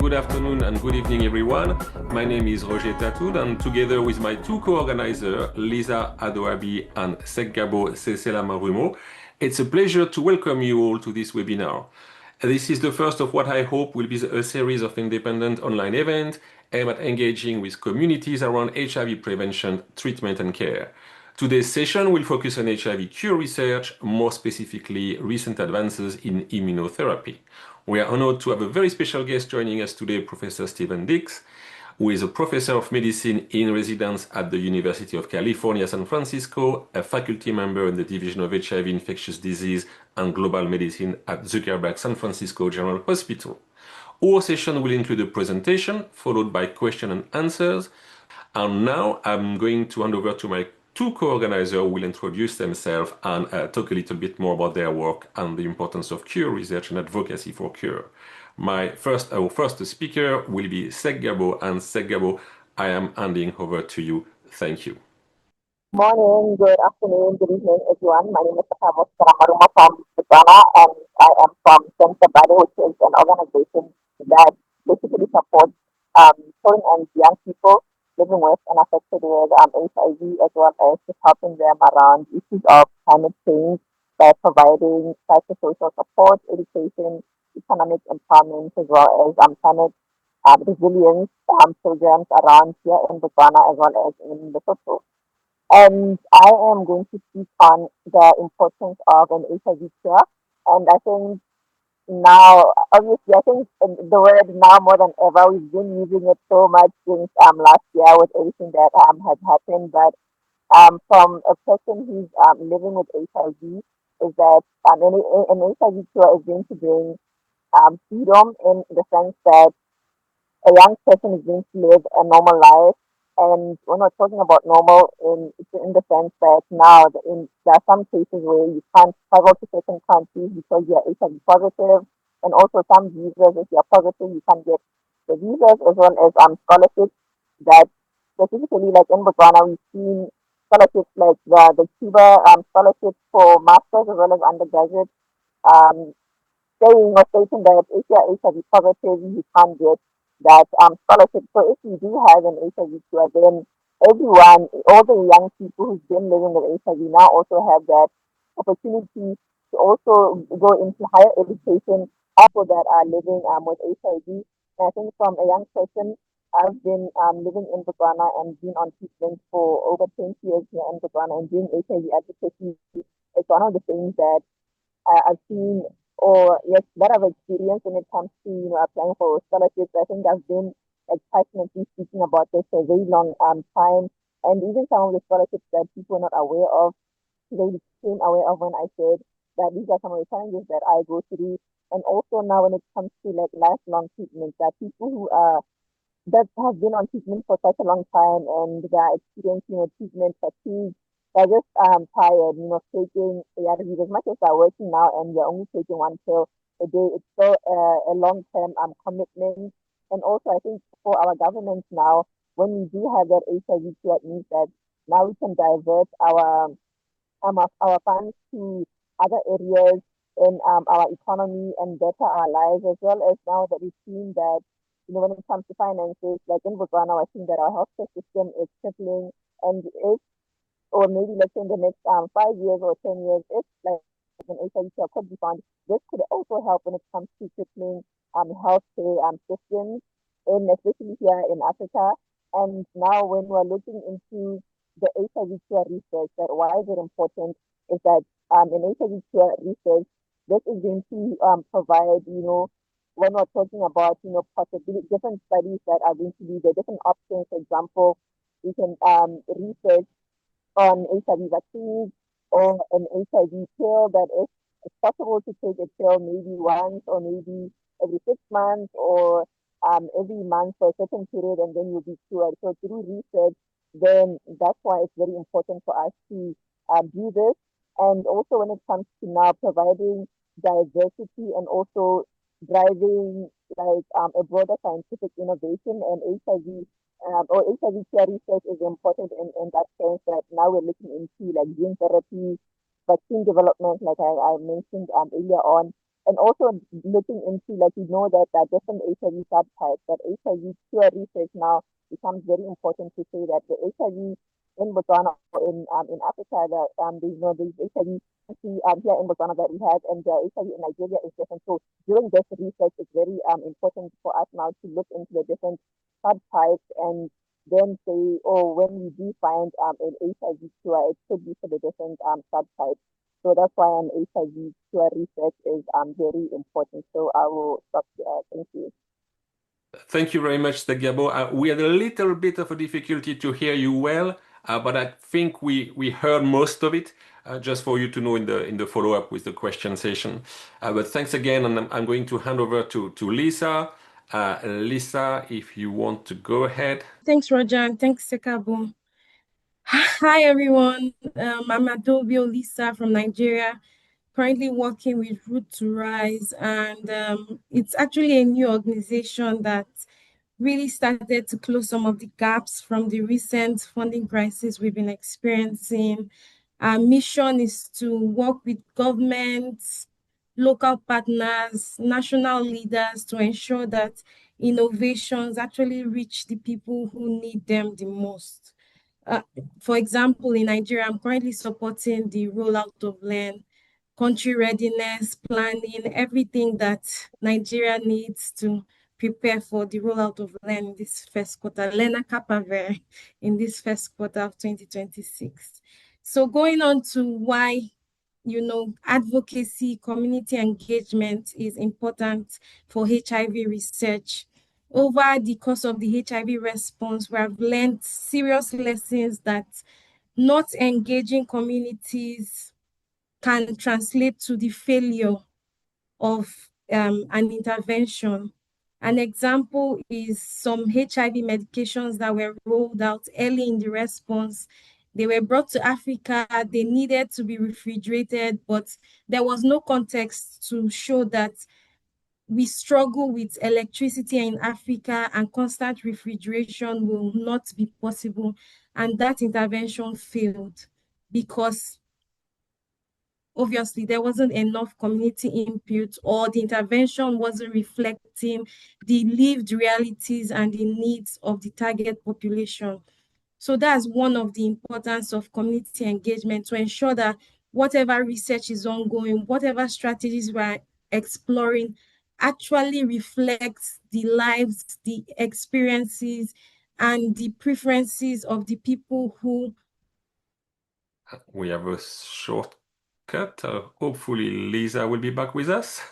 good afternoon and good evening, everyone. My name is Roger Tatoud, and together with my two co-organizers, Lisa Adoabi and Seggabo Cecela Marumo, it's a pleasure to welcome you all to this webinar. This is the first of what I hope will be a series of independent online events aimed at engaging with communities around HIV prevention, treatment, and care. Today's session will focus on HIV cure research, more specifically recent advances in immunotherapy. We are honored to have a very special guest joining us today, Professor Stephen Dix, who is a professor of medicine in residence at the University of California, San Francisco, a faculty member in the Division of HIV Infectious Disease and Global Medicine at Zuckerberg San Francisco General Hospital. Our session will include a presentation followed by question and answers. And now I'm going to hand over to my two co-organizers who will introduce themselves and talk a little bit more about their work and the importance of cure research and advocacy for cure. Our first speaker will be Seggabo, and Seggabo, I am handing over to you. Thank you. Morning, good afternoon, good evening, everyone. My name is Seggabo Maruma from Ghana, and I am from Center Body, which is an organization that basically supports children and young people living with and affected with HIV, as well as just helping them around issues of climate change by providing psychosocial support, education, economic empowerment, as well as climate resilience programs around here in Ghana as well as in Lesotho. And I am going to speak on the importance of an HIV cure. And I think now, obviously, I think the word now more than ever, we've been using it so much since last year with everything that has happened. But from a person who's living with HIV, is that an HIV cure is going to bring freedom in the sense that a young person is going to live a normal life. And we're not talking about normal in the sense that now there are some cases where you can't travel to certain countries because you're HIV positive, and also some visas, if you're positive, you can't get the visas, as well as scholarships that specifically, like in Botswana, we've seen scholarships like the Cuba scholarships for masters as well as undergraduate, um, saying or stating that if you're HIV positive, you can't get that scholarship. So if you do have an HIV cure, then everyone, all the young people who've been living with HIV now also have that opportunity to also go into higher education, people that are living with HIV. And I think from a young person, I've been living in Botswana and been on treatment for over 20 years here in Botswana, and doing HIV advocacy is one of the things that I've seen, or yes, that I've experienced when it comes to applying for scholarships. I think I've been like passionately speaking about this for a very long time, and even some of the scholarships that people are not aware of, they became aware of when I said that these are some of the challenges that I go through. And also now when it comes to like lifelong treatments, that people who are that have been on treatment for such a long time and they are experiencing treatment fatigue. They're just tired, taking ARVs as much as they're working now and they're only taking one pill a day. It's still a long-term commitment. And also, I think for our governments now, when we do have that HIV cure, it means that now we can divert our funds to other areas in our economy and better our lives, as well as now that we've seen that when it comes to finances, like in Botswana, I think that our healthcare system is crippling, and if, or maybe let's say in the next 5 years or 10 years, if like an HIV cure could be found, this could also help when it comes to crippling healthcare systems, especially here in Africa. And now when we're looking into the HIV cure research, that why is it important is that in HIV cure research, this is going to provide, when we're talking about, possibly different studies that are going to be the different options. For example, we can research on HIV vaccines or an HIV pill that is it's possible to take a pill maybe once or maybe every 6 months or every month for a certain period, and then you'll be cured. So through research, then that's why it's very important for us to do this. And also when it comes to now providing diversity and also driving like a broader scientific innovation, and HIV or HIV care research is important in that sense that now we're looking into like gene therapy, vaccine development, like I mentioned earlier on, and also looking into, like, we know that there are different HIV subtypes, that HIV cure research now becomes very important to say that the HIV in Botswana or in Africa, that there's HIV here in Botswana that we have, and the HIV in Nigeria is different. So during this research, it's very important for us now to look into the different subtypes and then say, oh, when we do find an HIV cure, it could be for the different subtypes. So that's why an HIV cure research is very important. So I will stop here. Thank you. Thank you very much, Gabo. We had a little bit of a difficulty to hear you well, but I think we heard most of it. Just for you to know in the follow-up with the question session. But thanks again, and I'm going to hand over to Lisa. Lisa, if you want to go ahead. Thanks, Roger, and thanks, Sekabo. Hi, everyone. I'm Adobio Lisa from Nigeria, currently working with Root to Rise, and it's actually a new organization that really started to close some of the gaps from the recent funding crisis we've been experiencing. Our mission is to work with governments, local partners, national leaders to ensure that innovations actually reach the people who need them the most. Uh, for example, in Nigeria, I'm currently supporting the rollout of LEARN, country readiness, planning, everything that Nigeria needs to prepare for the rollout of LEARN in this first quarter, Lena Kapavere in this first quarter of 2026. So going on to why, advocacy, community engagement is important for HIV research. Over the course of the HIV response, we have learned serious lessons that not engaging communities can translate to the failure of an intervention. An example is some HIV medications that were rolled out early in the response. They were brought to Africa, they needed to be refrigerated, but there was no context to show that we struggle with electricity in Africa and constant refrigeration will not be possible. And that intervention failed because obviously there wasn't enough community input, or the intervention wasn't reflecting the lived realities and the needs of the target population. So that's one of the importance of community engagement, to ensure that whatever research is ongoing, whatever strategies we're exploring actually reflects the lives, the experiences, and the preferences of the people who. We have a short cut. Hopefully, Lisa will be back with us.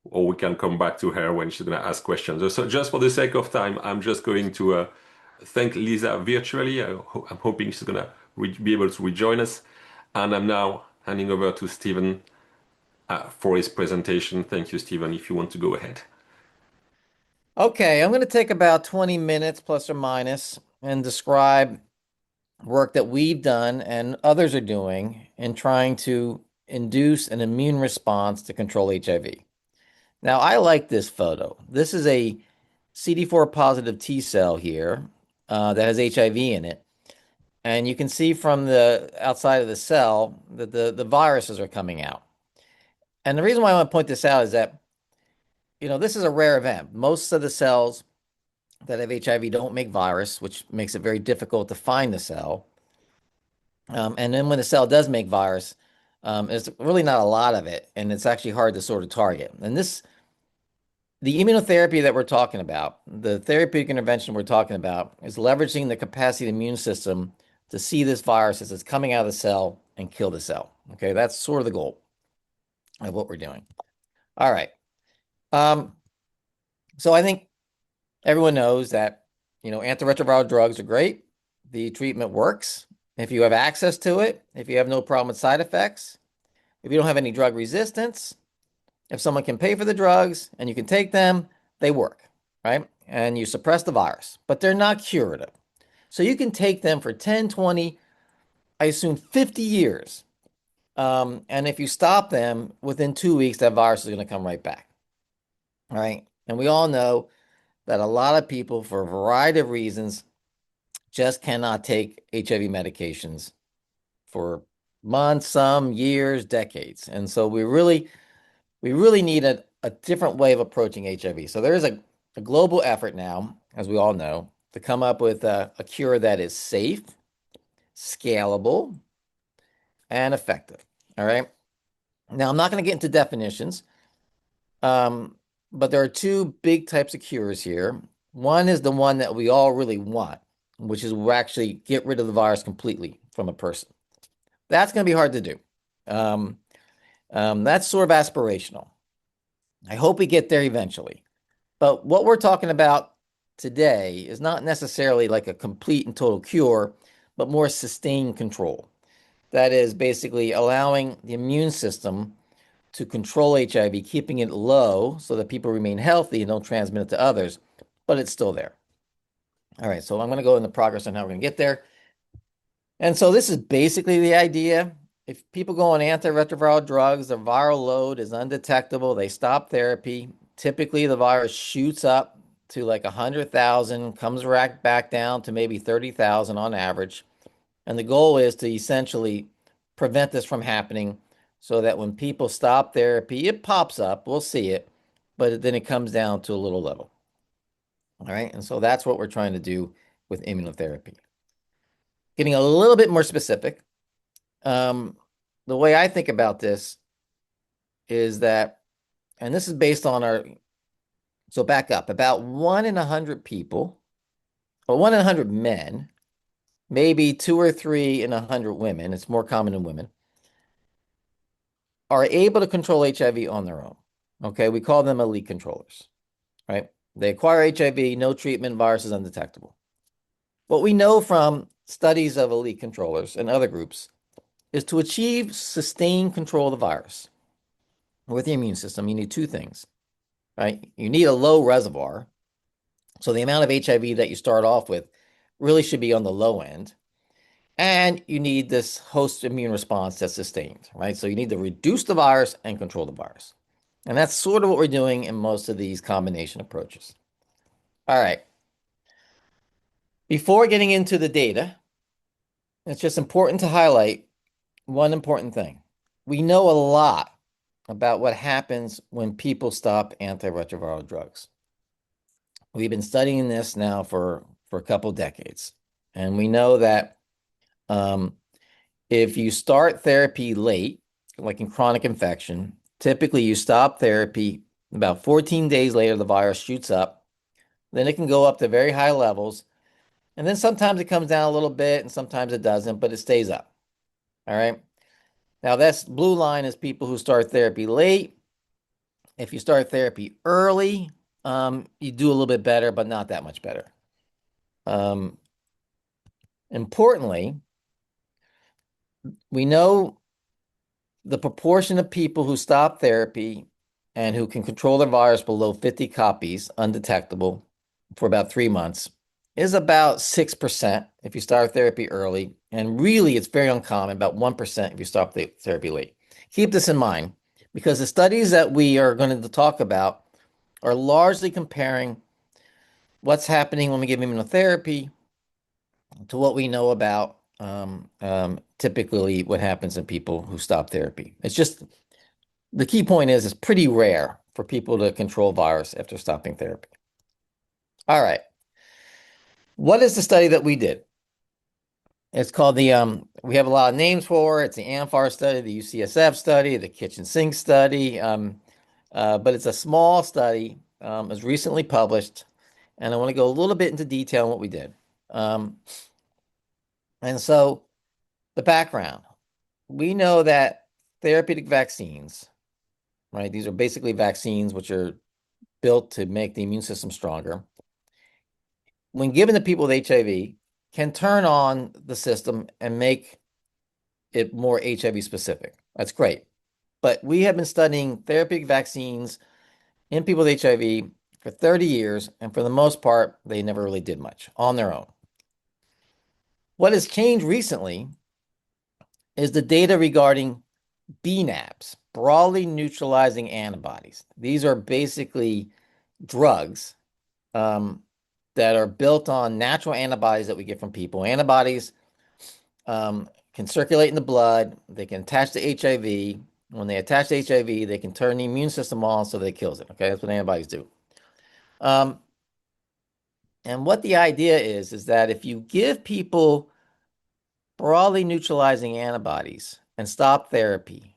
Or we can come back to her when she's going to ask questions. So just for the sake of time, I'm just going to thank Lisa virtually. I'm hoping she's going to be able to rejoin us. And I'm now handing over to Stephen for his presentation. Thank you, Stephen, if you want to go ahead. Okay, I'm going to take about 20 minutes plus or minus and describe work that we've done and others are doing in trying to induce an immune response to control HIV. Now, I like this photo. This is a CD4 positive T cell here that has HIV in it. And you can see from the outside of the cell that the viruses are coming out. And the reason why I want to point this out is that, this is a rare event. Most of the cells that have HIV don't make virus, which makes it very difficult to find the cell. And then when the cell does make virus, there's really not a lot of it, and it's actually hard to sort of target. And the immunotherapy that we're talking about, the therapeutic intervention we're talking about, is leveraging the capacity of the immune system to see this virus as it's coming out of the cell and kill the cell. Okay, that's sort of the goal of what we're doing. All right. So I think everyone knows that, antiretroviral drugs are great. The treatment works. If you have access to it, if you have no problem with side effects, if you don't have any drug resistance, if someone can pay for the drugs and you can take them, they work, right? And you suppress the virus, but they're not curative. So you can take them for 10, 20, I assume 50 years. And if you stop them within 2 weeks, that virus is going to come right back. All right. And we all know that a lot of people, for a variety of reasons, just cannot take HIV medications for months, some years, decades. And so we really we really need a different way of approaching HIV. So there is a global effort now, as we all know, to come up with a cure that is safe, scalable, and effective. All right. Now, I'm not going to get into definitions, but there are two big types of cures here. One is the one that we all really want, which is we'll actually get rid of the virus completely from a person. That's going to be hard to do. That's sort of aspirational. I hope we get there eventually. But what we're talking about today is not necessarily like a complete and total cure, but more sustained control. That is basically allowing the immune system to control HIV, keeping it low so that people remain healthy and don't transmit it to others, but it's still there. All right, so I'm going to go into progress on how we're going to get there. And so this is basically the idea. If people go on antiretroviral drugs, the viral load is undetectable, they stop therapy. Typically, the virus shoots up to like 100,000, comes back down to maybe 30,000 on average. And the goal is to essentially prevent this from happening so that when people stop therapy, it pops up, we'll see it, but then it comes down to a little level. All right, and so that's what we're trying to do with immunotherapy. Getting a little bit more specific, the way I think about this is that, and this is based on so back up, about 1 in 100 people, or 1 in 100 men, maybe 2 or 3 in 100 women, it's more common in women, are able to control HIV on their own. Okay, we call them elite controllers, right? They acquire HIV, no treatment, virus is undetectable. What we know from studies of elite controllers and other groups is to achieve sustained control of the virus with the immune system, you need two things, right? You need a low reservoir. So the amount of HIV that you start off with really should be on the low end. And you need this host immune response that's sustained, right? So you need to reduce the virus and control the virus. And that's sort of what we're doing in most of these combination approaches. All right. Before getting into the data, it's just important to highlight one important thing. We know a lot about what happens when people stop antiretroviral drugs. We've been studying this now for a couple decades. And we know that if you start therapy late, like in chronic infection, typically you stop therapy about 14 days later, the virus shoots up. Then it can go up to very high levels. And then sometimes it comes down a little bit and sometimes it doesn't, but it stays up. All right. Now, this blue line is people who start therapy late. If you start therapy early, you do a little bit better, but not that much better. Importantly, we know the proportion of people who stop therapy and who can control their virus below 50 copies undetectable for about 3 months is about 6% if you start therapy early. And really, it's very uncommon, about 1% if you stop the therapy late. Keep this in mind because the studies that we are going to talk about are largely comparing what's happening when we give immunotherapy to what we know about typically what happens in people who stop therapy. It's just, the key point is it's pretty rare for people to control virus after stopping therapy. All right. What is the study that we did? It's called we have a lot of names for it. It's the AMFAR study, the UCSF study, the kitchen sink study. But it's a small study. It was recently published. And I want to go a little bit into detail on what we did. And so the background, we know that therapeutic vaccines, right? These are basically vaccines which are built to make the immune system stronger. When given to people with HIV, can turn on the system and make it more HIV specific. That's great. But we have been studying therapeutic vaccines in people with HIV for 30 years, and for the most part, they never really did much on their own. What has changed recently is the data regarding BNAbs, broadly neutralizing antibodies. These are basically drugs that are built on natural antibodies that we get from people. Antibodies can circulate in the blood. They can attach to HIV. When they attach to HIV, they can turn the immune system on so that it kills it. Okay, that's what antibodies do. And what the idea is that if you give people broadly neutralizing antibodies and stop therapy,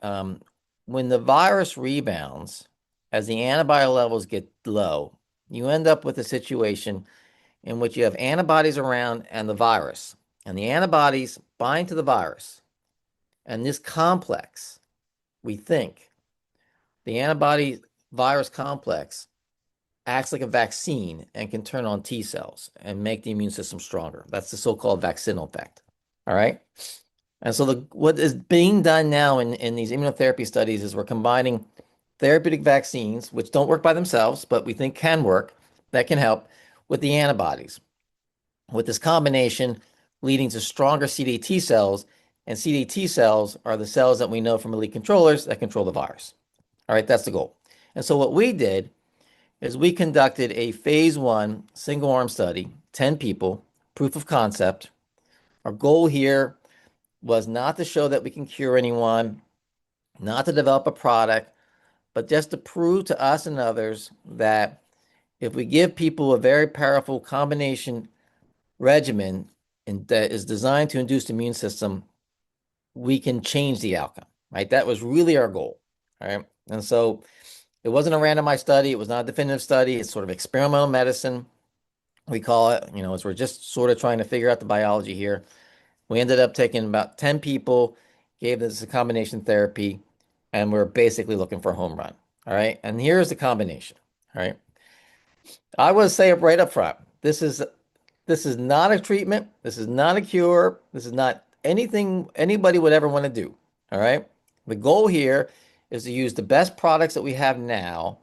when the virus rebounds, as the antibody levels get low, you end up with a situation in which you have antibodies around and the virus, and the antibodies bind to the virus. And this complex, we think, the antibody virus complex acts like a vaccine and can turn on T cells and make the immune system stronger. That's the so-called vaccinal effect. All right. And so what is being done now in these immunotherapy studies is we're combining therapeutic vaccines, which don't work by themselves, but we think can work, that can help, with the antibodies, with this combination leading to stronger CD8 T cells, and CD8 T cells are the cells that we know from elite controllers that control the virus. All right, that's the goal. And so what we did is we conducted a phase 1 single-arm study, 10 people, proof of concept. Our goal here was not to show that we can cure anyone, not to develop a product, but just to prove to us and others that if we give people a very powerful combination regimen that is designed to induce the immune system, we can change the outcome, right? That was really our goal, all right? And so it wasn't a randomized study. It was not a definitive study. It's sort of experimental medicine, we call it, as we're just sort of trying to figure out the biology here. We ended up taking about 10 people, gave this a combination therapy, and we're basically looking for a home run, all right? And here's the combination, all right? I would say right up front, this is not a treatment. This is not a cure. This is not anything anybody would ever want to do, all right? The goal here is to use the best products that we have now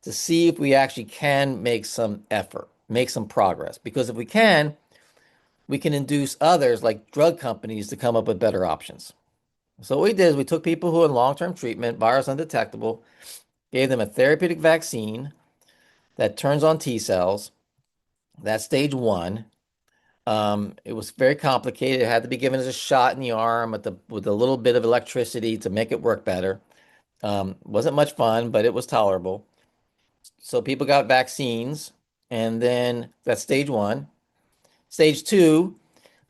to see if we actually can make some effort, make some progress. Because if we can induce others like drug companies to come up with better options. So what we did is we took people who are in long-term treatment, virus undetectable, gave them a therapeutic vaccine that turns on T cells. That's stage 1. It was very complicated. It had to be given as a shot in the arm with a little bit of electricity to make it work better. Wasn't much fun, but it was tolerable. So people got vaccines, and then that's stage 1. Stage 2,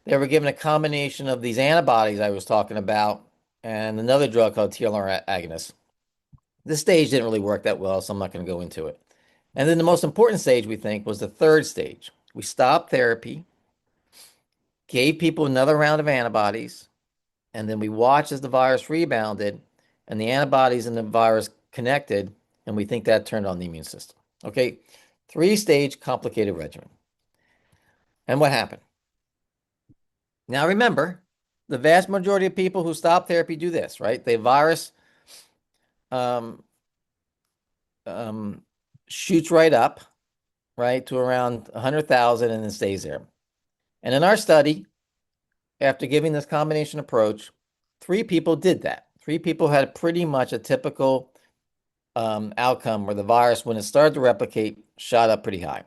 they were given a combination of these antibodies I was talking about and another drug called TLR agonist. This stage didn't really work that well, so I'm not going to go into it. And then the most important stage, we think, was the third stage. We stopped therapy, gave people another round of antibodies, and then we watched as the virus rebounded and the antibodies and the virus connected, and we think that turned on the immune system. Okay, 3-stage complicated regimen. And what happened? Now remember, the vast majority of people who stop therapy do this, right? The virus shoots right up, right, to around 100,000 and then stays there. And in our study, after giving this combination approach, 3 people did that. 3 people had pretty much a typical outcome where the virus, when it started to replicate, shot up pretty high.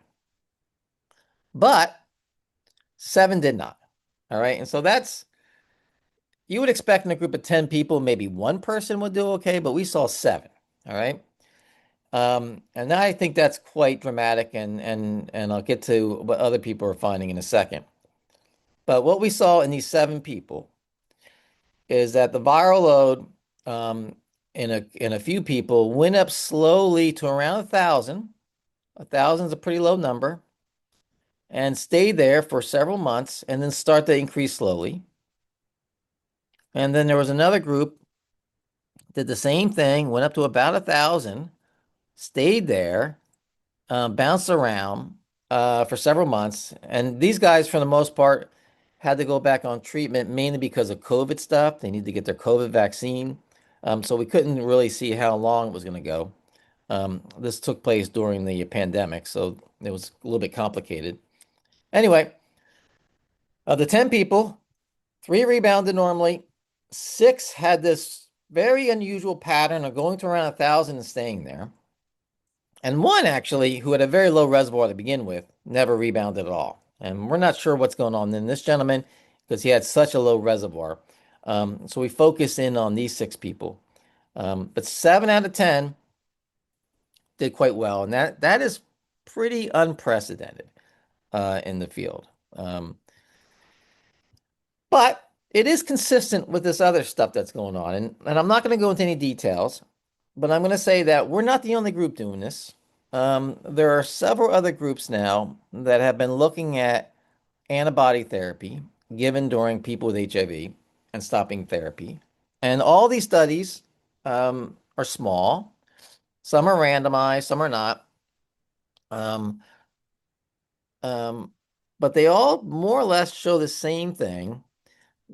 But 7 did not. All right. And so you would expect in a group of 10 people, maybe 1 person would do okay, but we saw 7. All right. And I think that's quite dramatic, and I'll get to what other people are finding in a second. But what we saw in these 7 people is that the viral load in a few people went up slowly to around 1,000. 1,000 is a pretty low number, and stayed there for several months and then start to increase slowly. And then there was another group did the same thing, went up to about 1,000, stayed there, bounced around for several months. And these guys, for the most part, had to go back on treatment mainly because of COVID stuff. They need to get their COVID vaccine. So we couldn't really see how long it was going to go. This took place during the pandemic, so it was a little bit complicated. Anyway, of the 10 people, 3 rebounded normally. 6 had this very unusual pattern of going to around 1,000 and staying there. And 1 actually, who had a very low reservoir to begin with, never rebounded at all. And we're not sure what's going on in this gentleman because he had such a low reservoir. So we focus in on these 6 people. But 7 out of 10 did quite well, and that is pretty unprecedented in the field. But it is consistent with this other stuff that's going on. And I'm not going to go into any details, but I'm going to say that we're not the only group doing this. There are several other groups now that have been looking at antibody therapy given during people with HIV and stopping therapy. And all these studies are small. Some are randomized, some are not. But they all more or less show the same thing,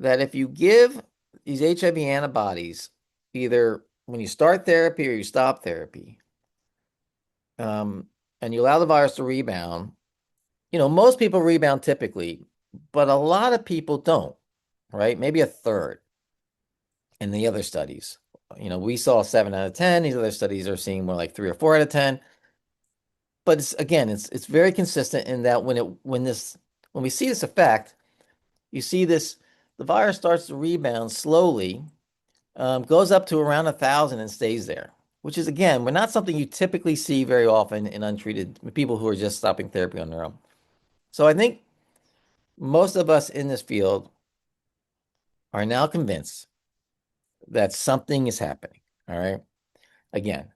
that if you give these HIV antibodies, either when you start therapy or you stop therapy, and you allow the virus to rebound, most people rebound typically, but a lot of people don't, right? Maybe a third in the other studies. We saw 7 out of 10. These other studies are seeing more like 3 or 4 out of 10. But it's very consistent in that when we see this effect, you see the virus starts to rebound slowly, goes up to around 1,000 and stays there, which is, again, we're not something you typically see very often in untreated people who are just stopping therapy on their own. So I think most of us in this field are now convinced that something is happening. All right. Again,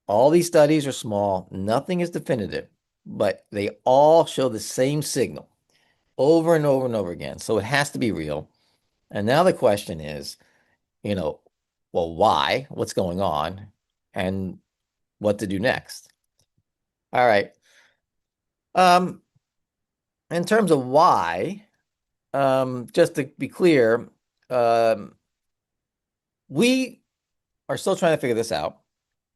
all these studies are small, nothing is definitive, but they all show the same signal over and over and over again. So it has to be real. And now the question is, well, why? What's going on? And what to do next? All right. In terms of why, just to be clear, we are still trying to figure this out.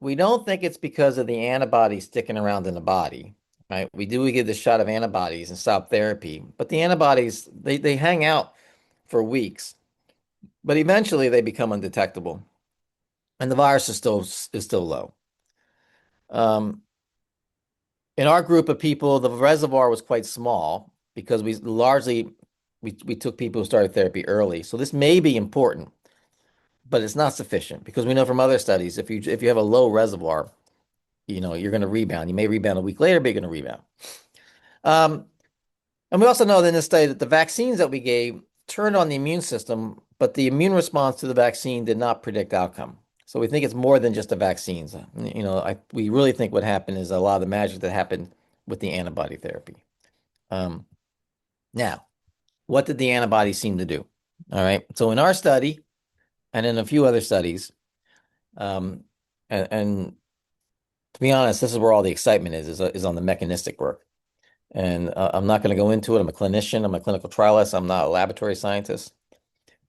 We don't think it's because of the antibodies sticking around in the body, right? We give this shot of antibodies and stop therapy, but the antibodies, they hang out for weeks, but eventually they become undetectable, and the virus is still low. In our group of people, the reservoir was quite small because we took people who started therapy early. So this may be important, but it's not sufficient, because we know from other studies, if you have a low reservoir, you're going to rebound. You may rebound a week later, but you're going to rebound. And we also know in this study that the vaccines that we gave turned on the immune system, but the immune response to the vaccine did not predict outcome. So we think it's more than just the vaccines. We really think what happened is a lot of the magic that happened with the antibody therapy. Now, what did the antibodies seem to do? All right. So in our study and in a few other studies, and to be honest, this is where all the excitement is on the mechanistic work. And I'm not going to go into it. I'm a clinician. I'm a clinical trialist. I'm not a laboratory scientist.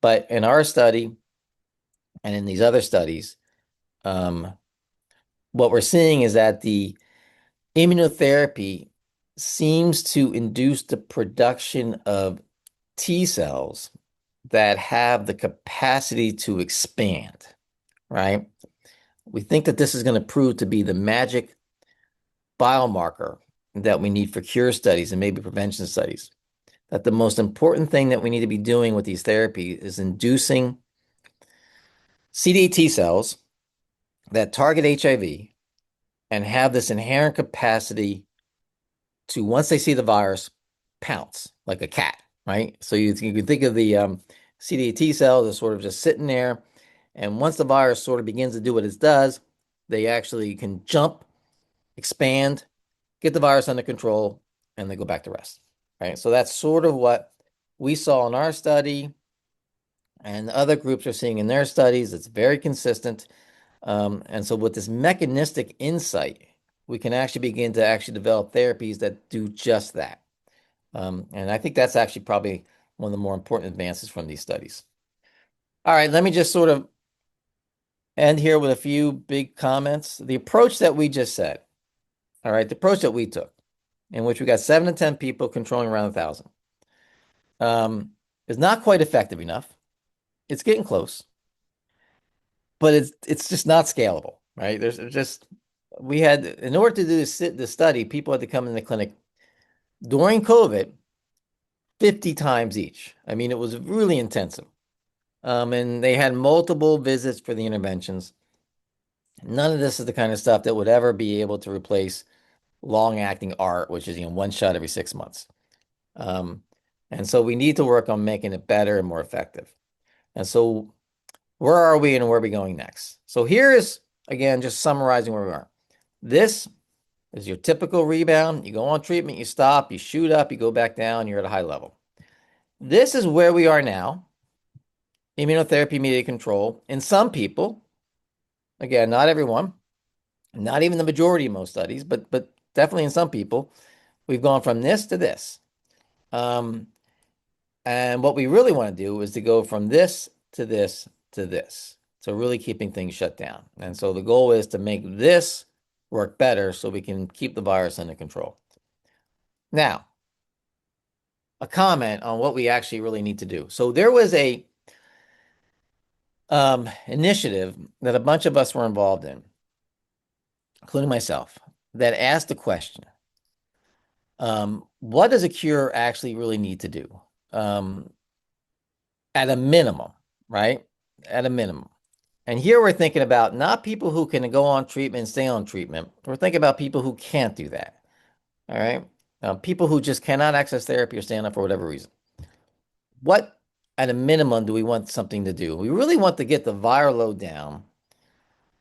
But in our study and in these other studies, what we're seeing is that the immunotherapy seems to induce the production of T cells that have the capacity to expand, right? We think that this is going to prove to be the magic biomarker that we need for cure studies and maybe prevention studies. That the most important thing that we need to be doing with these therapies is inducing CD8 T cells that target HIV and have this inherent capacity to, once they see the virus, pounce like a cat, right? So you can think of the CD8 T cells as sort of just sitting there, and once the virus sort of begins to do what it does, they actually can jump, expand, get the virus under control, and they go back to rest, right? So that's sort of what we saw in our study, and other groups are seeing in their studies. It's very consistent. And so with this mechanistic insight, we can actually begin to actually develop therapies that do just that. And I think that's actually probably one of the more important advances from these studies. All right, let me just sort of end here with a few big comments. The approach that we just said, all right, the approach that we took, in which we got 7 to 10 people controlling around 1,000, is not quite effective enough. It's getting close, but it's just not scalable, right? In order to do this study, people had to come in the clinic during COVID 50 times each. I mean, it was really intensive. And they had multiple visits for the interventions. None of this is the kind of stuff that would ever be able to replace long-acting ART, which is, one shot every 6 months. And so we need to work on making it better and more effective. And so where are we and where are we going next? So here is, again, just summarizing where we are. This is your typical rebound. You go on treatment, you stop, you shoot up, you go back down, you're at a high level. This is where we are now. Immunotherapy mediated control. In some people, again, not everyone, not even the majority of most studies, but definitely in some people, we've gone from this to this. And what we really want to do is to go from this to this to this. So really keeping things shut down. And so the goal is to make this work better so we can keep the virus under control. Now, a comment on what we actually really need to do. So there was a initiative that a bunch of us were involved in, including myself, that asked the question, what does a cure actually really need to do? At a minimum, right? At a minimum. And here we're thinking about not people who can go on treatment and stay on treatment. We're thinking about people who can't do that. All right. People who just cannot access therapy or stay on it for whatever reason. What, at a minimum, do we want something to do? We really want to get the viral load down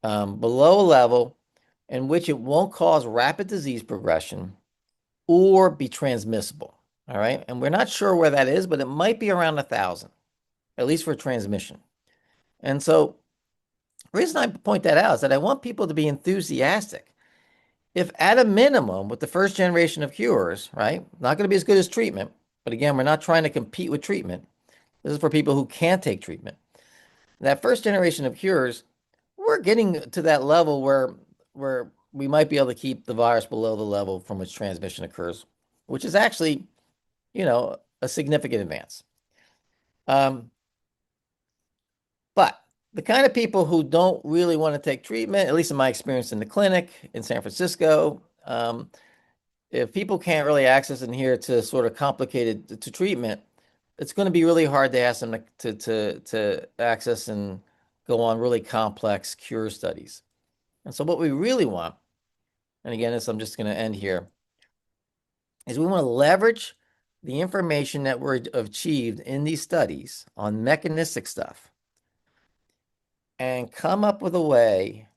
below a level in which it won't cause rapid disease progression or be transmissible. All right. And we're not sure where that is, but it might be around 1,000, at least for transmission. And so the reason I point that out is that I want people to be enthusiastic. If at a minimum with the first generation of cures, right, not going to be as good as treatment, but again, we're not trying to compete with treatment. This is for people who can't take treatment. That first generation of cures, we're getting to that level where we might be able to keep the virus below the level from which transmission occurs, which is actually, a significant advance. But the kind of people who don't really want to take treatment, at least in my experience in the clinic in San Francisco, if people can't really access and adhere to sort of complicated to treatment, it's going to be really hard to ask them to access and go on really complex cure studies. And so what we really want, and again, this I'm just going to end here, is we want to leverage the information that we're achieved in these studies on mechanistic stuff and come up with a way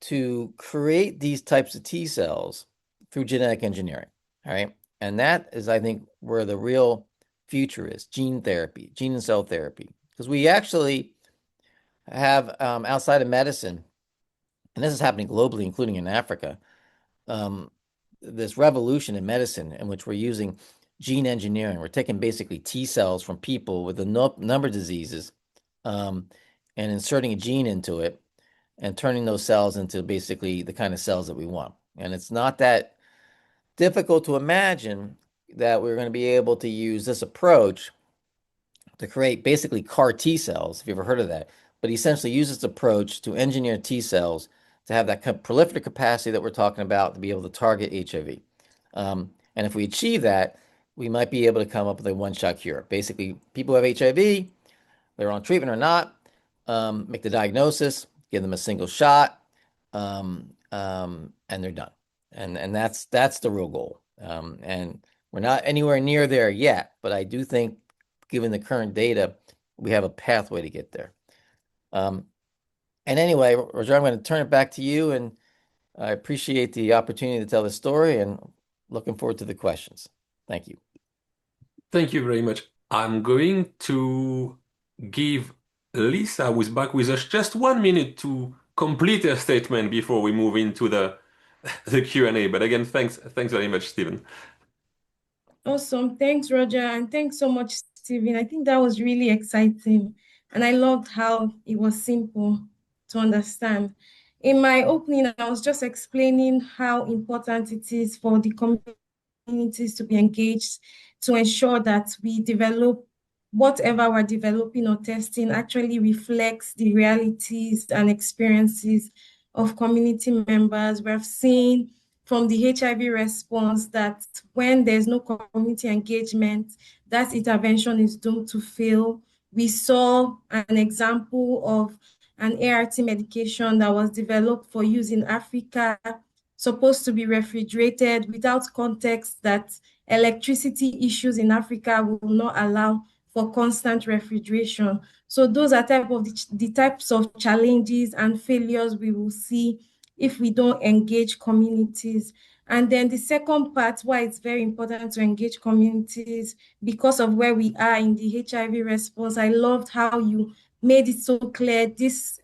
to create these types of T cells through genetic engineering, all right? And that is, I think, where the real future is, gene therapy, gene and cell therapy. Because we actually have, outside of medicine, and this is happening globally, including in Africa, this revolution in medicine in which we're using gene engineering. We're taking basically T cells from people with a number of diseases and inserting a gene into it and turning those cells into basically the kind of cells that we want. And it's not that difficult to imagine that we're going to be able to use this approach to create basically CAR T cells, if you've ever heard of that, but essentially use this approach to engineer T cells to have that proliferative capacity that we're talking about to be able to target HIV. And if we achieve that, we might be able to come up with a one-shot cure. Basically, people who have HIV, they're on treatment or not, make the diagnosis, give them a single shot, and they're done. And that's the real goal. And we're not anywhere near there yet, but I do think, given the current data, we have a pathway to get there. And anyway, Roger, I'm going to turn it back to you, and I appreciate the opportunity to tell the story and looking forward to the questions. Thank you. Thank you very much. I'm going to give Lisa, who's back with us, just 1 minute to complete her statement before we move into the Q&A. But again, thanks very much, Stephen. Awesome. Thanks, Roger. And thanks so much, Stephen. I think that was really exciting. And I loved how it was simple to understand. In my opening, I was just explaining how important it is for the communities to be engaged to ensure that we develop whatever we're developing or testing actually reflects the realities and experiences of community members. We have seen from the HIV response that when there's no community engagement, that intervention is doomed to fail. we saw an example of an ART medication that was developed for use in Africa, supposed to be refrigerated without context that electricity issues in Africa will not allow for constant refrigeration. So those are the types of challenges and failures we will see if we don't engage communities. And then the second part, why it's very important to engage communities because of where we are in the HIV response. I loved how you made it so clear this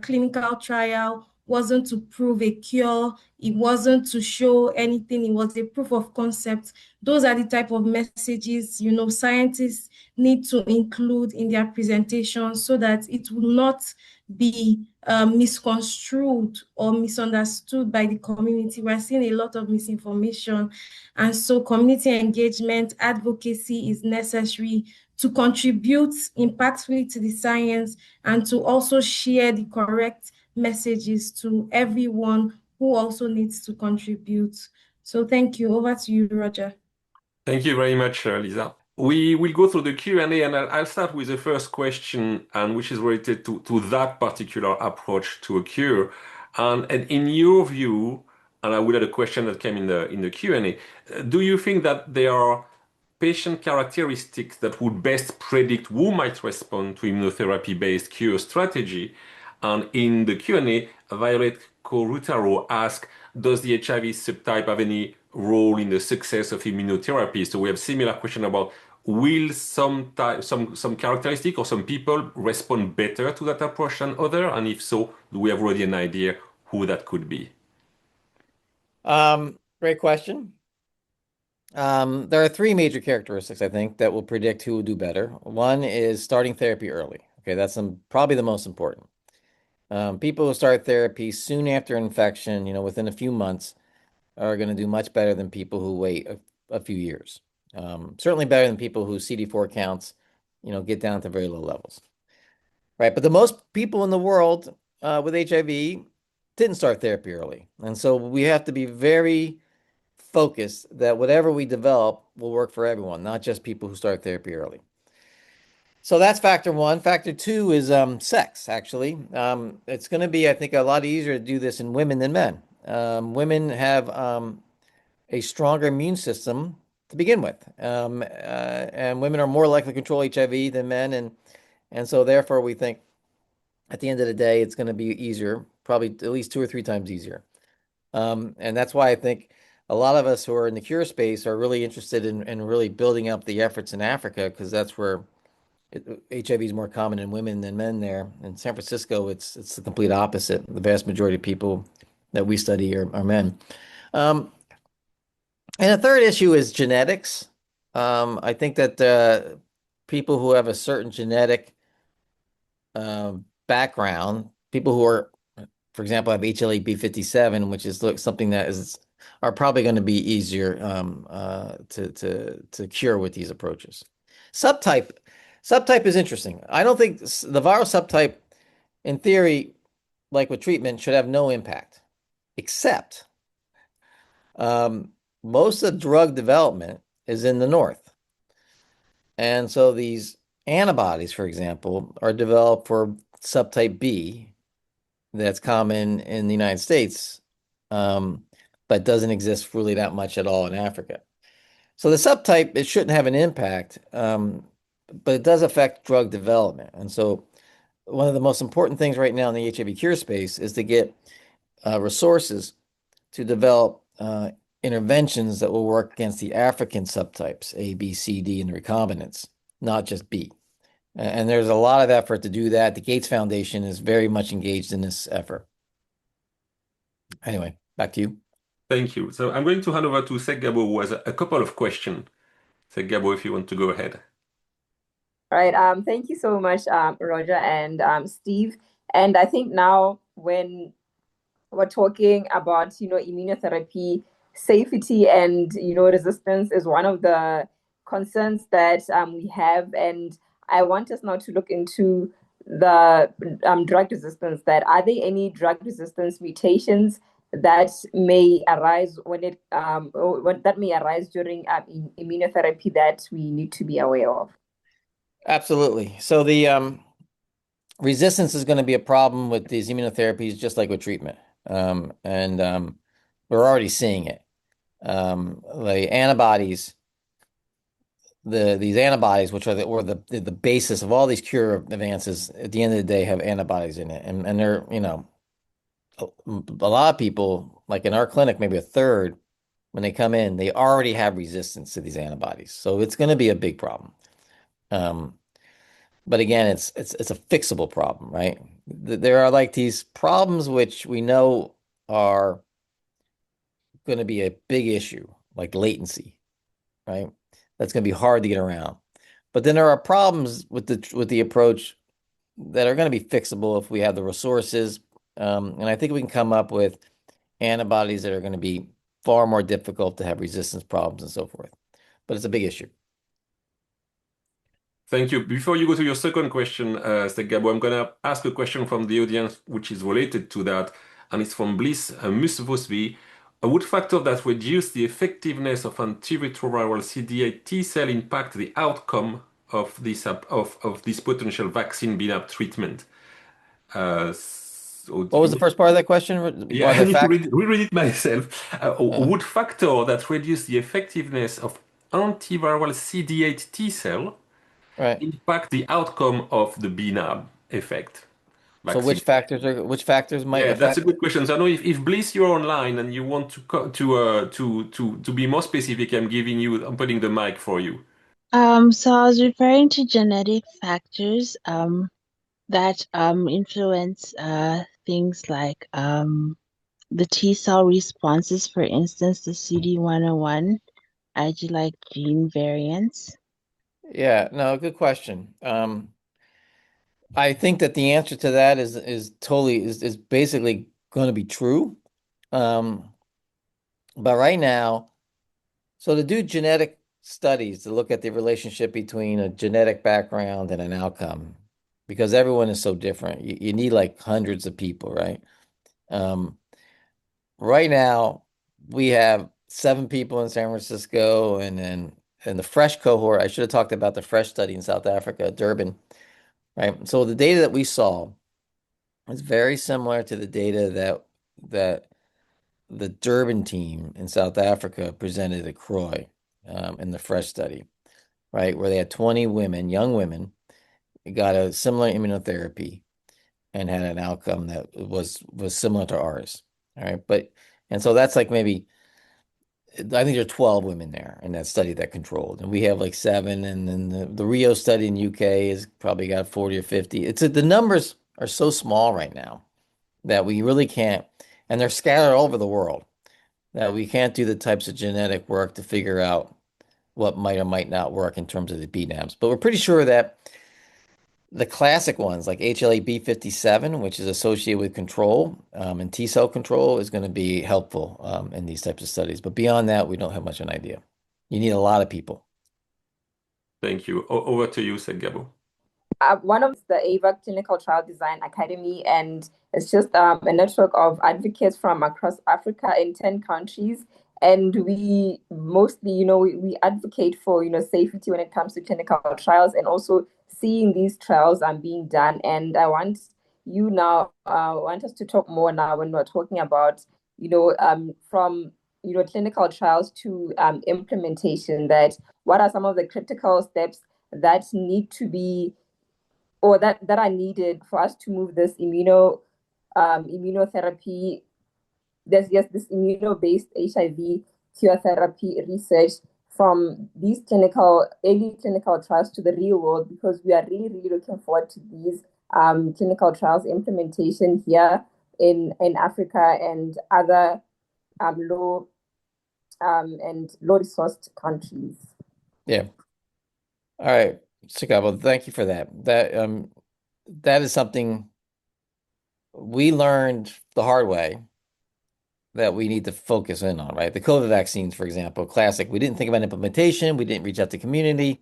clinical trial wasn't to prove a cure. It wasn't to show anything. It was a proof of concept. Those are the type of messages, scientists need to include in their presentation so that it will not be misconstrued or misunderstood by the community. We're seeing a lot of misinformation. And so community engagement, advocacy is necessary to contribute impactfully to the science and to also share the correct messages to everyone who also needs to contribute. So thank you. Over to you, Roger. Thank you very much, Lisa. We will go through the Q&A, and I'll start with the first question, and which is related to that particular approach to a cure. And in your view, and I will add a question that came in the Q&A, do you think that there are patient characteristics that would best predict who might respond to immunotherapy-based cure strategy? And in the Q&A, Violet Corutaro asked, does the HIV subtype have any role in the success of immunotherapy? So we have similar question about will some characteristic or some people respond better to that approach than other? And if so, do we have already an idea who that could be? Great question. There are three major characteristics, I think, that will predict who will do better. One is starting therapy early. Okay, that's probably the most important. People who start therapy soon after infection, within a few months, are going to do much better than people who wait a few years. Certainly better than people whose CD4 counts, get down to very low levels. Right, but the most people in the world with HIV didn't start therapy early. And so we have to be very focused that whatever we develop will work for everyone, not just people who start therapy early. So that's factor one. Factor two is sex, actually. It's going to be, I think, a lot easier to do this in women than men. Women have a stronger immune system to begin with. And women are more likely to control HIV than men. And so therefore, we think at the end of the day, it's going to be easier, probably at least 2 or 3 times easier. And that's why I think a lot of us who are in the cure space are really interested in really building up the efforts in Africa, because that's where HIV is more common in women than men there. In San Francisco, it's the complete opposite. The vast majority of people that we study are men. And a third issue is genetics. I think that people who have a certain genetic background, people who are, for example, have HLA-B57, which is something that are probably going to be easier to cure with these approaches. Subtype is interesting. I don't think the viral subtype, in theory, like with treatment, should have no impact, except most of drug development is in the north. And so these antibodies, for example, are developed for subtype B that's common in the United States, but doesn't exist really that much at all in Africa. So the subtype, it shouldn't have an impact, but it does affect drug development. And so one of the most important things right now in the HIV cure space is to get resources to develop interventions that will work against the African subtypes, A, B, C, D, and recombinants, not just B. And there's a lot of effort to do that. The Gates Foundation is very much engaged in this effort. Anyway, back to you. Thank you. So I'm going to hand over to Segabo, who has a couple of questions. Segabo, if you want to go ahead. All right. Thank you so much, Roger and Steve. And I think now when we're talking about, immunotherapy, safety and, resistance is one of the concerns that we have. And I want us now to look into the drug resistance. That are there any drug resistance mutations that may arise that may arise during immunotherapy that we need to be aware of? Absolutely. So the resistance is going to be a problem with these immunotherapies, just like with treatment. And we're already seeing it. The antibodies, these antibodies, which are the basis of all these cure advances, at the end of the day, have antibodies in it, and they're a lot of people, like in our clinic, maybe a third, when they come in, they already have resistance to these antibodies. So it's going to be a big problem. Um, but again, it's a fixable problem, right? There are like these problems which we know are going to be a big issue, like latency, right? That's going to be hard to get around. But then there are problems with the approach that are going to be fixable if we have the resources. And I think we can come up with antibodies that are going to be far more difficult to have resistance problems and so forth. But it's a big issue. Thank you. Before you go to your second question, Gabo, I'm going to ask a question from the audience which is related to that, and it's from Bliss Musvosby. Would factor that reduce the effectiveness of antiretroviral CD8 T cell impact the outcome of this potential vaccine BNAB treatment? So What was the first part of that question? yeah, Are I there need to facts? reread it myself. Would factor that reduce the effectiveness of antiviral CD8 T cell Right. impact the outcome of the BNAB effect So vaccine? which factors might Yeah, that's a affect? good question. So I know if Bliss you're online and you want to to be more specific, I'm putting the mic for you. So I was referring to genetic factors that influence things like the T cell responses, for instance, the CD101 IG-like gene variants. Yeah, no, good question. I think that the answer to that is basically going to be true. Um, but right now, so to do genetic studies to look at the relationship between a genetic background and an outcome, because everyone is so different, you need like hundreds of people, right? Um, right now, we have 7 people in San Francisco, and then in the fresh cohort, I should have talked about the fresh study in South Africa, Durban, right? So the data that we saw is very similar to the data that the Durban team in South Africa presented at Croy in the fresh study, right? Where they had 20 women, young women, got a similar immunotherapy and had an outcome that was similar to ours. All right. And so that's like maybe I think there are 12 women there in that study that controlled, and we have like 7. And then the Rio study in UK has probably got 40 or 50. The numbers are so small right now that we really can't, and they're scattered all over the world, that we can't do the types of genetic work to figure out what might or might not work in terms of the BNAbs. But we're pretty sure that the classic ones like HLA-B57, which is associated with control and T cell control, is going to be helpful in these types of studies. But beyond that, we don't have much of an idea. You need a lot of people. Thank you. Over to you, Gabo. One of the AVA Clinical Trial Design Academy, and it's just a network of advocates from across Africa in 10 countries. And we mostly, we advocate for, safety when it comes to clinical trials and also seeing these trials being done. And I want you now, want us to talk more now when we're talking about, from, clinical trials to implementation, that what are some of the critical steps that need to be or that are needed for us to move this immunotherapy, this immuno-based HIV cure therapy research from these early clinical trials to the real world, because we are really, really looking forward to these clinical trials implementation here in Africa and other low and low resourced countries. Yeah. All right. Sigabo, thank you for that. That is something we learned the hard way that we need to focus in on, right? The COVID vaccines, for example, classic. We didn't think about implementation. We didn't reach out to community.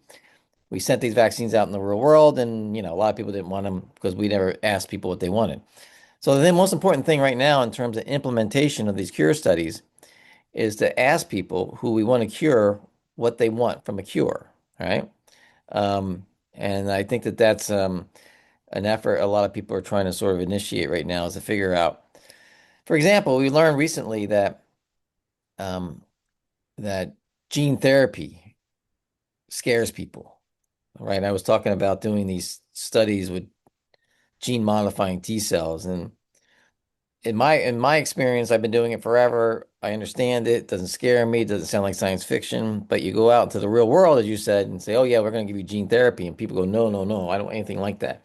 We sent these vaccines out in the real world, and a lot of people didn't want them because we never asked people what they wanted. So the most important thing right now in terms of implementation of these cure studies is to ask people who we want to cure what they want from a cure, right? And I think that that's an effort a lot of people are trying to sort of initiate right now, is to figure out. For example, we learned recently that um, that gene therapy scares people, right? I was talking about doing these studies with gene modifying T cells, and in my experience, I've been doing it forever. I understand it. Doesn't scare me. Doesn't sound like science fiction. But you go out into the real world, as you said, and say, "Oh yeah, we're going to give you gene therapy," and people go, "No, no, no, I don't want anything like that."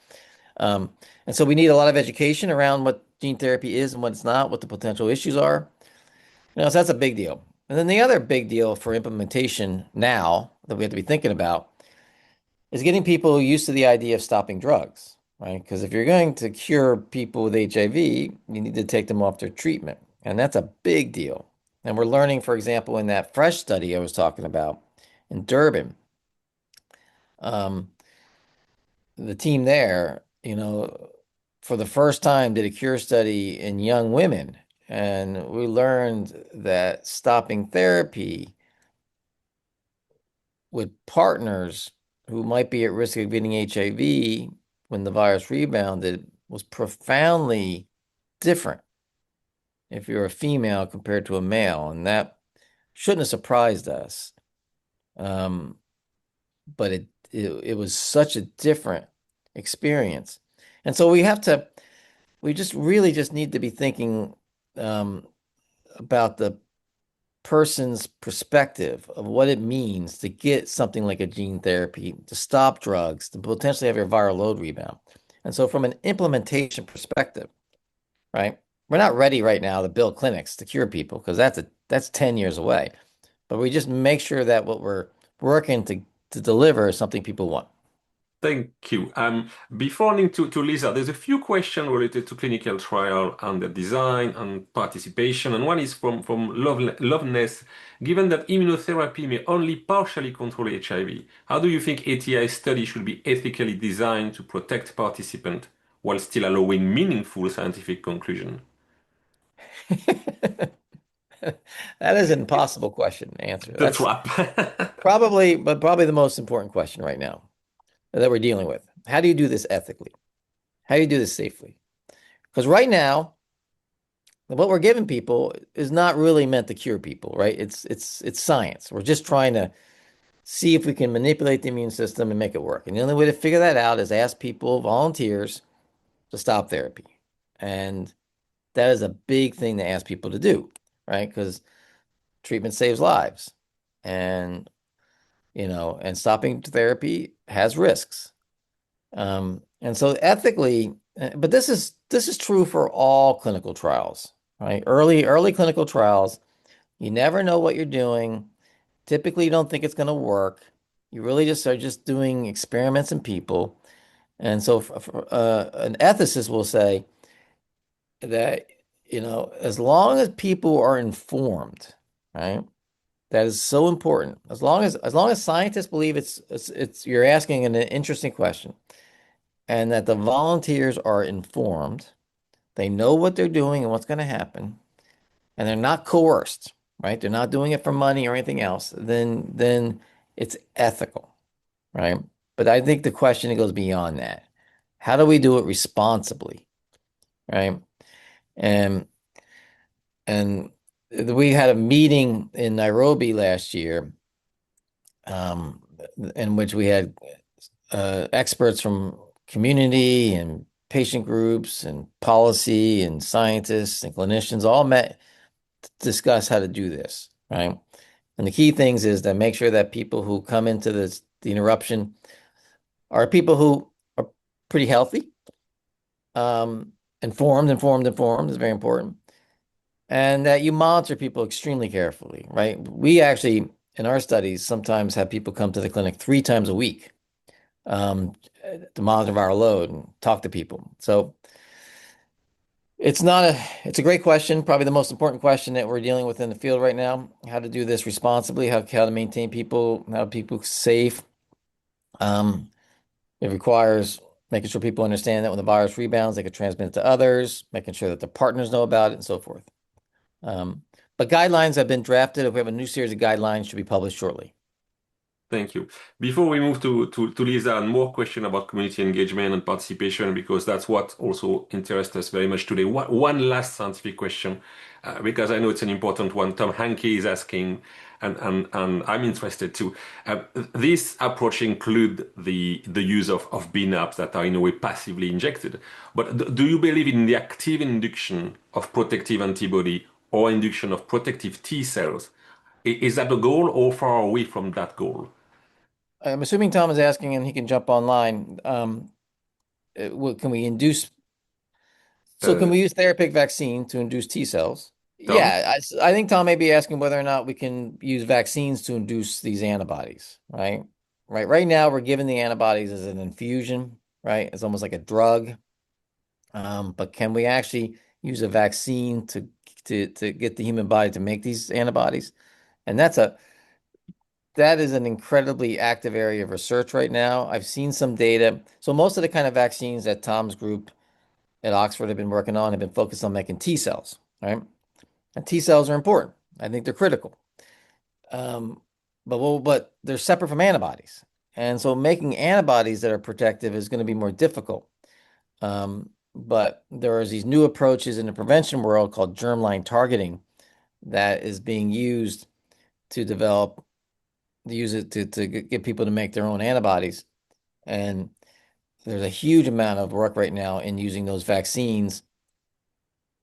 Um, and so we need a lot of education around what gene therapy is and what it's not, what the potential issues are. So that's a big deal. And then the other big deal for implementation now that we have to be thinking about is getting people used to the idea of stopping drugs, right? Because if you're going to cure people with HIV, you need to take them off their treatment. And that's a big deal. And we're learning, for example, in that FRESH study I was talking about in Durban, um, the team there, for the first time did a cure study in young women. And we learned that stopping therapy with partners who might be at risk of getting HIV when the virus rebounded was profoundly different if you're a female compared to a male. And that shouldn't have surprised us. Um, but it was such a different experience. And so we just really just need to be thinking about the person's perspective of what it means to get something like a gene therapy, to stop drugs, to potentially have your viral load rebound. And so from an implementation perspective, right, we're not ready right now to build clinics to cure people because that's 10 years away. But we just make sure that what we're working to deliver is something people want. Thank you. Before moving to Lisa, there's a few questions related to clinical trial and the design and participation. And one is from Loveness. Given that immunotherapy may only partially control HIV, how do you think ATI study should be ethically designed to protect participants while still allowing meaningful scientific conclusion? That is an impossible question to answer. The That's trap. probably the most important question right now that we're dealing with. How do you do this ethically? How do you do this safely? Because right now, what we're giving people is not really meant to cure people, right? It's science. We're just trying to see if we can manipulate the immune system and make it work. And the only way to figure that out is ask people, volunteers, to stop therapy. And that is a big thing to ask people to do, right? Because treatment saves lives. And and stopping therapy has risks. And so ethically, but this is true for all clinical trials, right? Early clinical trials, you never know what you're doing. Typically, you don't think it's going to work. You really just are just doing experiments in people. And so an ethicist will say that, as long as people are informed, right? That is so important. As long as scientists believe it's you're asking an interesting question, and that the volunteers are informed, they know what they're doing and what's going to happen, and they're not coerced, right? They're not doing it for money or anything else, then it's ethical, right? But I think the question goes beyond that. How do we do it responsibly, right? And and we had a meeting in Nairobi last year, in which we had experts from community and patient groups and policy and scientists and clinicians all met to discuss how to do this, right? And the key things is to make sure that people who come into the interruption are people who are pretty healthy, informed is very important, and that you monitor people extremely carefully, right? We actually, in our studies, sometimes have people come to the clinic 3 times a week to monitor our load and talk to people. So it's a great question, probably the most important question that we're dealing with in the field right now, how to do this responsibly, how to maintain people, how to people safe. It requires making sure people understand that when the virus rebounds, they can transmit it to others, making sure that their partners know about it and so forth. But guidelines have been drafted. If we have a new series of guidelines, should be published shortly. Thank you. Before we move to Lisa and more question about community engagement and participation, because that's what also interests us very much today. One last scientific question, because I know it's an important one. Tom Hanke is asking, and I'm interested too. This approach include the use of BNAbs that are in a way passively injected. But do you believe in the active induction of protective antibody or induction of protective T cells? Is that the goal or far away from that goal? I'm assuming Tom is asking, and he can jump online. Can we induce? So can Uh, we use therapeutic vaccine to induce T cells? Tom? Yeah, I think Tom may be asking whether or not we can use vaccines to induce these antibodies, right? Right now, we're giving the antibodies as an infusion, right? It's almost like a drug. But can we actually use a vaccine to get the human body to make these antibodies? And that is an incredibly active area of research right now. I've seen some data. So most of the kind of vaccines that Tom's group at Oxford have been working on have been focused on making T cells, right? And T cells are important. I think they're critical. Um, but they're separate from antibodies. And so making antibodies that are protective is going to be more difficult. But there are these new approaches in the prevention world called germline targeting that is being used to use it to get people to make their own antibodies. And there's a huge amount of work right now in using those vaccines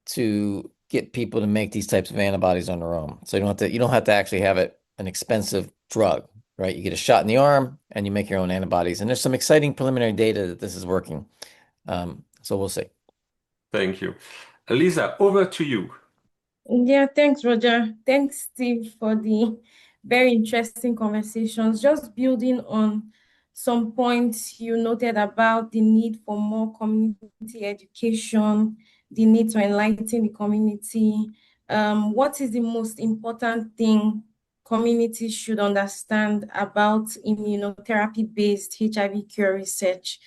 to get people to make these types of antibodies on their own. So you don't have to actually have an expensive drug, right? You get a shot in the arm and you make your own antibodies. And there's some exciting preliminary data that this is working. So we'll see. Thank you. Lisa, over to you. Yeah, thanks, Roger. Thanks, Steve, for the very interesting conversations. Just building on some points you noted about the need for more community education, the need to enlighten the community. What is the most important thing communities should understand about immunotherapy-based HIV cure research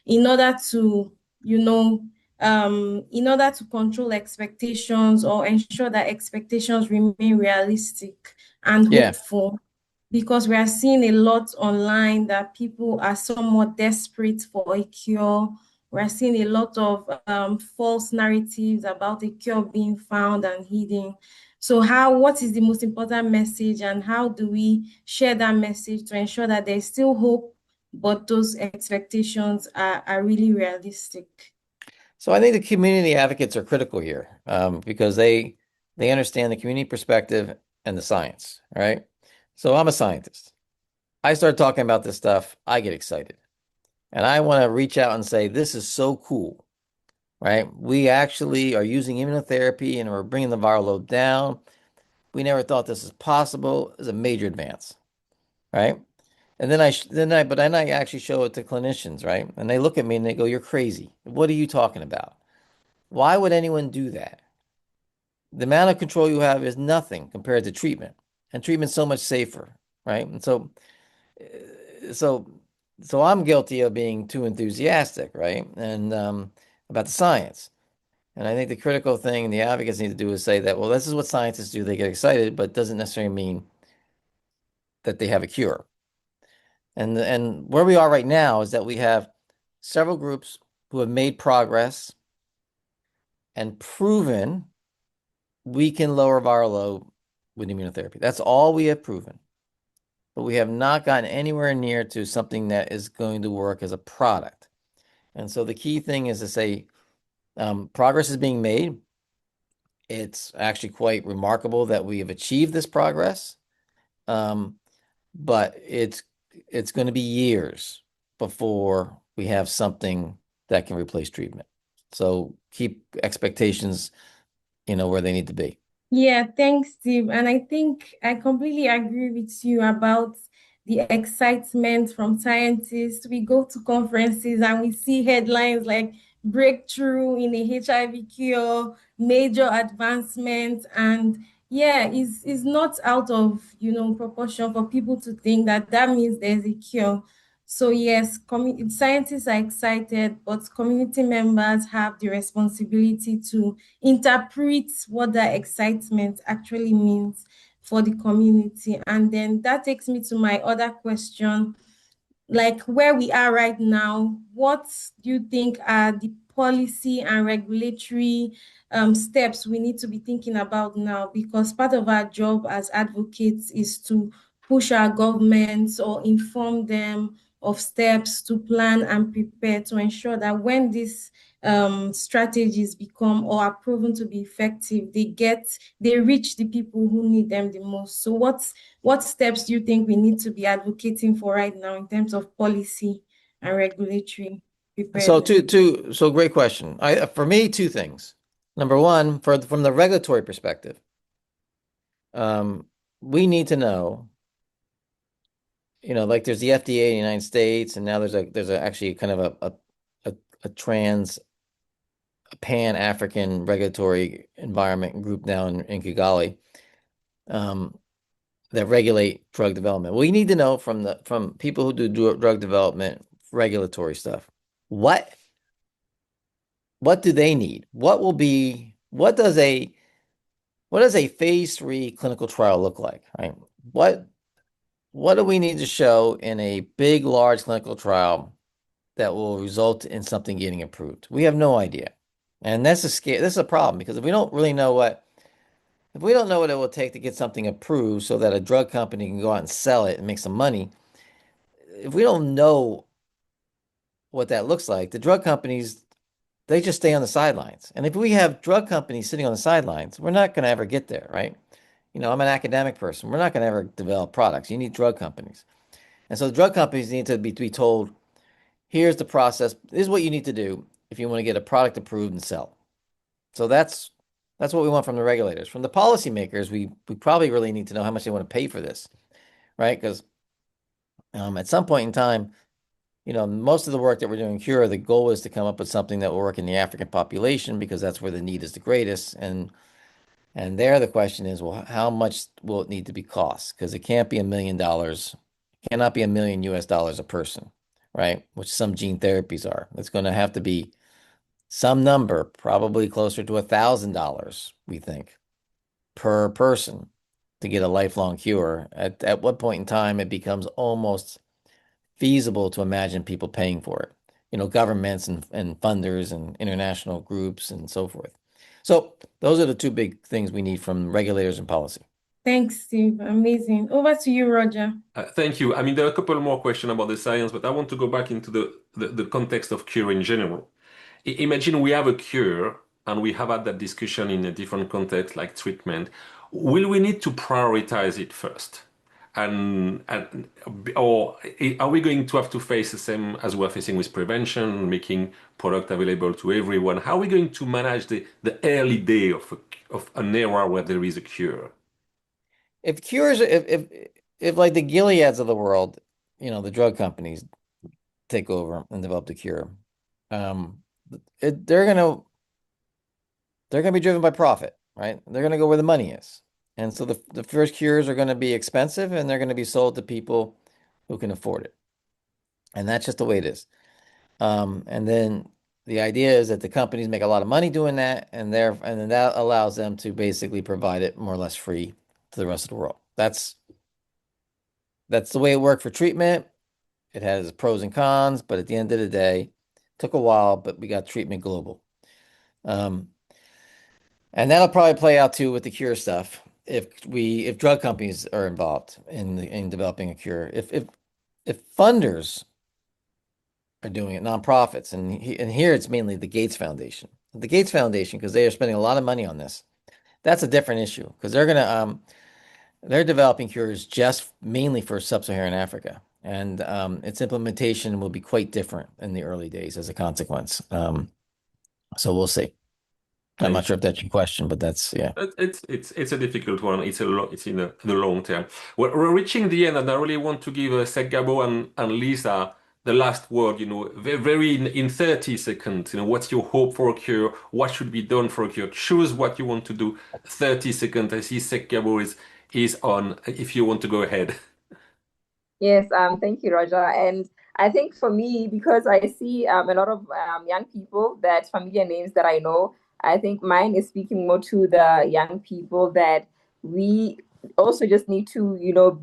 in order to, in order to control expectations or ensure that expectations remain realistic and Yeah. hopeful, because we are seeing a lot online that people are somewhat desperate for a cure. We're seeing a lot of false narratives about a cure being found and hidden. So what is the most important message, and how do we share that message to ensure that there's still hope, but those expectations are really realistic? So I think the community advocates are critical here, because they understand the community perspective and the science, right? So I'm a scientist. I start talking about this stuff, I get excited. And I want to reach out and say, this is so cool, right? We actually are using immunotherapy and we're bringing the viral load down. We never thought this was possible. It's a major advance, right? And then I actually show it to clinicians, right? And they look at me and they go, "You're crazy. What are you talking about? Why would anyone do that? The amount of control you have is nothing compared to treatment, and treatment's so much safer, right?" And so, so I'm guilty of being too enthusiastic, right? And about the science. And I think the critical thing the advocates need to do is say that, well, this is what scientists do. They get excited, but it doesn't necessarily mean that they have a cure. And where we are right now is that we have several groups who have made progress and proven we can lower viral load with immunotherapy. That's all we have proven. But we have not gotten anywhere near to something that is going to work as a product. And so the key thing is to say progress is being made. It's actually quite remarkable that we have achieved this progress. But it's going to be years before we have something that can replace treatment. So keep expectations, where they need to be. Yeah, thanks, Steve. And I think I completely agree with you about the excitement from scientists. We go to conferences and we see headlines like breakthrough in a HIV cure, major advancement. And yeah, it's not out of, proportion for people to think that that means there's a cure. So yes, scientists are excited, but community members have the responsibility to interpret what that excitement actually means. for the community. And then that takes me to my other question, like where we are right now, what do you think are the policy and regulatory steps we need to be thinking about now? Because part of our job as advocates is to push our governments or inform them of steps to plan and prepare to ensure that when these strategies become or are proven to be effective, they reach the people who need them the most. So what steps do you think we need to be advocating for right now in terms of policy and regulatory So preparedness? so great question. For me, two things. Number one, from the regulatory perspective, we need to know, like there's the FDA in the United States, and now there's actually kind of a pan-African regulatory environment group now in Kigali, that regulate drug development. We need to know from people who do drug development regulatory stuff, what do they need? What does a phase 3 clinical trial look like, right? What do we need to show in a big, large clinical trial that will result in something getting approved? We have no idea. And this is a problem, because if we don't know what it will take to get something approved so that a drug company can go out and sell it and make some money, if we don't know what that looks like, the drug companies, they just stay on the sidelines. And if we have drug companies sitting on the sidelines, we're not going to ever get there, right? I'm an academic person. We're not going to ever develop products. You need drug companies. And so the drug companies need to be told, here's the process. This is what you need to do if you want to get a product approved and sell. So that's what we want from the regulators. From the policymakers, we probably really need to know how much they want to pay for this, right? Because at some point in time, most of the work that we're doing here, the goal is to come up with something that will work in the African population, because that's where the need is the greatest. And there the question is, well, how much will it need to be cost? Because it can't be $1 million. It cannot be $1 million US a person, right? Which some gene therapies are. It's going to have to be some number, probably closer to $1,000, we think, per person to get a lifelong cure. At what point in time it becomes almost feasible to imagine people paying for it, governments and funders and international groups and so forth. So those are the two big things we need from regulators and policy. Thanks, Steve. Amazing. Over to you, Roger. Thank you. I mean, there are a couple more questions about the science, but I want to go back into the context of cure in general. Imagine we have a cure and we have had that discussion in a different context, like treatment. Will we need to prioritize it first? Or are we going to have to face the same as we're facing with prevention, making product available to everyone? How are we going to manage the early day of an era where there is a cure? If like the Gileads of the world, the drug companies take over and develop the cure, they're gonna be driven by profit, right? They're gonna go where the money is. And so the first cures are going to be expensive, and they're going to be sold to people who can afford it. And that's just the way it is. And then the idea is that the companies make a lot of money doing that, and then that allows them to basically provide it more or less free to the rest of the world. That's the way it worked for treatment. It has pros and cons, but at the end of the day, it took a while, but we got treatment global. And that'll probably play out too with the cure stuff. If drug companies are involved in developing a cure, if funders are doing it, nonprofits, and here it's mainly the Gates Foundation. The Gates Foundation, because they are spending a lot of money on this. That's a different issue, because they're developing cures just mainly for sub-Saharan Africa, and its implementation will be quite different in the early days as a consequence. So we'll see. I'm not sure if that's your question, but that's, yeah. It's a difficult one. It's in the long term. We're reaching the end, and I really want to give Segabo and Lisa the last word. Very in 30 seconds. What's your hope for a cure? What should be done for a cure? Choose what you want to do. 30 seconds. I see Segabo is on. If you want to go ahead. Yes, thank you, Roger. And I think for me, because I see a lot of young people, that familiar names that I know, I think mine is speaking more to the young people, that we also just need to,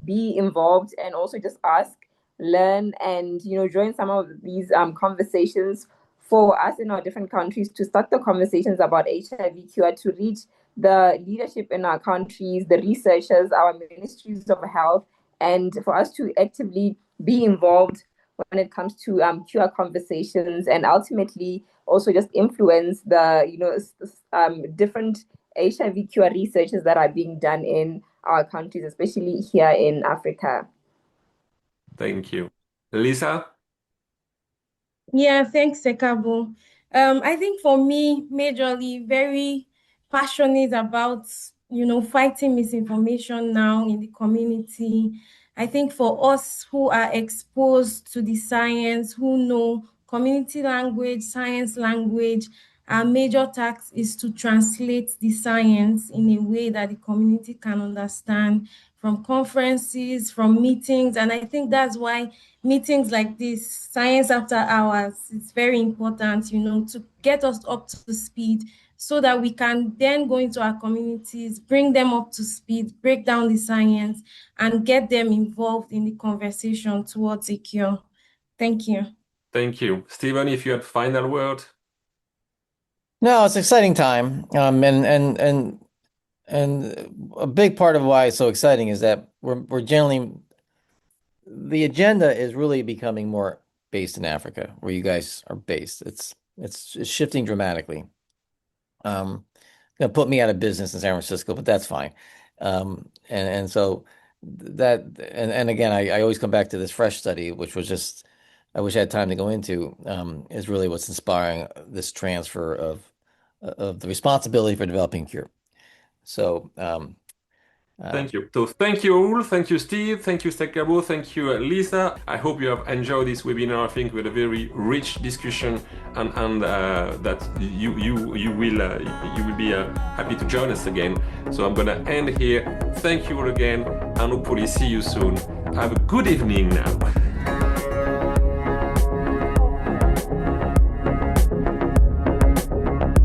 be involved and also just ask, learn, and, join some of these conversations for us in our different countries to start the conversations about HIV cure, to reach the leadership in our countries, the researchers, our ministries of health, and for us to actively be involved when it comes to cure conversations, and ultimately also just influence the different HIV cure researches that are being done in our countries, especially here in Africa. Thank you. Lisa? Yeah, thanks, Sekabo. I think for me, majorly, very passionate about, fighting misinformation now in the community. I think for us who are exposed to the science, who know community language, science language, our major task is to translate the science in a way that the community can understand, from conferences, from meetings. And I think that's why meetings like this, Science After Hours, it's very important, to get us up to speed so that we can then go into our communities, bring them up to speed, break down the science, and get them involved in the conversation towards a cure. Thank you. Thank you. Stephen, if you had final word. No, it's an exciting time. And a big part of why it's so exciting is that we're generally, the agenda is really becoming more based in Africa, where you guys are based. It's shifting dramatically. Gonna put me out of business in San Francisco, but that's fine. And so that, and again, I always come back to this FRESH study, which was just, I wish I had time to go into, is really what's inspiring this transfer of the responsibility for developing cure. So Thank you. So thank you all. Thank you, Steve. Thank you, Sekabo. Thank you, Lisa. I hope you have enjoyed this webinar. I think we had a very rich discussion, and that you will be happy to join us again. So I'm gonna end here. Thank you all again, and hopefully see you soon. Have a good evening now.